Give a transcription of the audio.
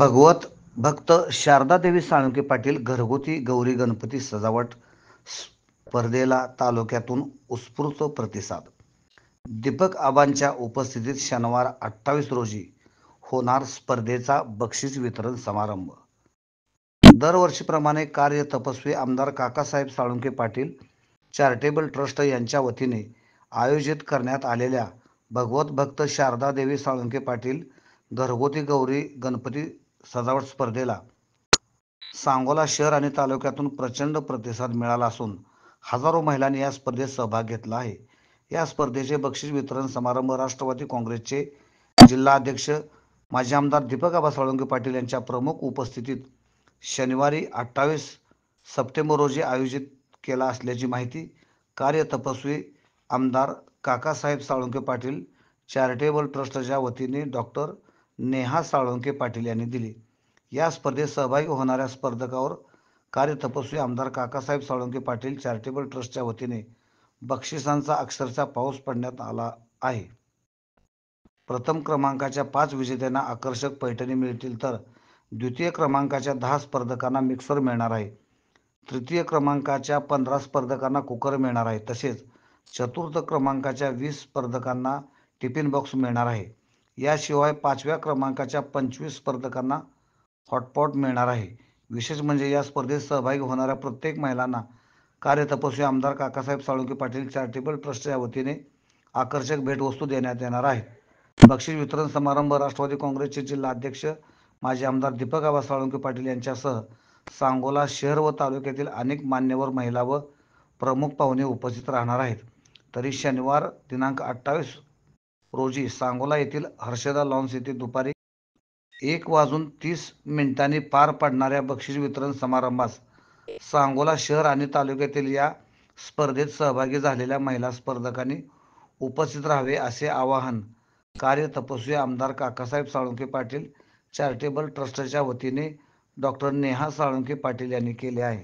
भगवत भक्त शारदादेवी साळुंखे पाटील घरगुती गौरी गणपती सजावट स्पर्धेला तालुक्यातून उत्स्फूर्त प्रतिसाद. दीपक आबांच्या उपस्थितीत शनिवार 28 रोजी होणार स्पर्धेचा बक्षीस वितरण समारंभ. दरवर्षीप्रमाणे कार्य तपस्वी आमदार काकासाहेब साळुंखे पाटील चॅरिटेबल ट्रस्ट यांच्या वतीने आयोजित करण्यात आलेल्या भगवत भक्त शारदादेवी साळुंखे पाटील घरगुती गौरी गणपती सजावट स्पर्धेला सांगोला शहर आणि तालुक्यातून प्रचंड प्रतिसाद मिळाला असून हजारो महिलांनी या स्पर्धेत सहभाग घेतला आहे. या स्पर्धेचे बक्षीस वितरण समारंभ राष्ट्रवादी काँग्रेसचे जिल्हाध्यक्ष माजी आमदार दीपक आबा साळुंखे पाटील यांच्या प्रमुख उपस्थितीत शनिवारी 28 सप्टेंबर रोजी आयोजित केला असल्याची माहिती कार्य तपस्वी आमदार काकासाहेब साळुंखे पाटील चॅरिटेबल ट्रस्टच्या वतीने डॉक्टर नेहा साळुंखे पाटील यांनी दिली. या स्पर्धेत सहभागी होणाऱ्या स्पर्धकावर कार्य तपस्वी आमदार काकासाहेब साळुंखे पाटील चॅरिटेबल ट्रस्टच्या वतीने बक्षिसांचा अक्षरशः पाऊस पडण्यात आला आहे. प्रथम क्रमांकाच्या 5 विजेत्यांना आकर्षक पैठणी मिळतील तर द्वितीय क्रमांकाच्या 10 स्पर्धकांना मिक्सर मिळणार आहे. तृतीय क्रमांकाच्या 15 स्पर्धकांना कुकर मिळणार आहे. तसेच चतुर्थ क्रमांकाच्या 20 स्पर्धकांना टिफिन बॉक्स मिळणार आहे. याशिवाय 5व्या क्रमांकाच्या 25 स्पर्धकांना हॉटपॉट मिळणार आहे. विशेष म्हणजे या स्पर्धेत सहभागी होणाऱ्या प्रत्येक महिलांना कार्य तपस्वी आमदार काकासाहेब साळुंखे पाटील चॅरिटेबल ट्रस्टच्या वतीने आकर्षक भेटवस्तू देण्यात येणार आहेत. बक्षीस वितरण समारंभ राष्ट्रवादी काँग्रेसचे जिल्हाध्यक्ष माजी आमदार दीपक आबा साळुंखे पाटील यांच्यासह सांगोला शहर व तालुक्यातील अनेक मान्यवर महिला व प्रमुख पाहुणे उपस्थित राहणार आहेत. तरी शनिवार दिनांक 28 रोजी सांगोला येथील हर्षदा लॉन्स येथे दुपारी 1:30 पार पडणाऱ्या बक्षीस वितरण समारंभास सांगोला शहर आणि तालुक्यातील या स्पर्धेत सहभागी झालेल्या महिला स्पर्धकांनी उपस्थित राहावे असे आवाहन कार्य तपस्वी आमदार काकासाहेब साळुंखे पाटील चॅरिटेबल ट्रस्टच्या वतीने डॉक्टर नेहा साळुंखे पाटील यांनी केले आहे.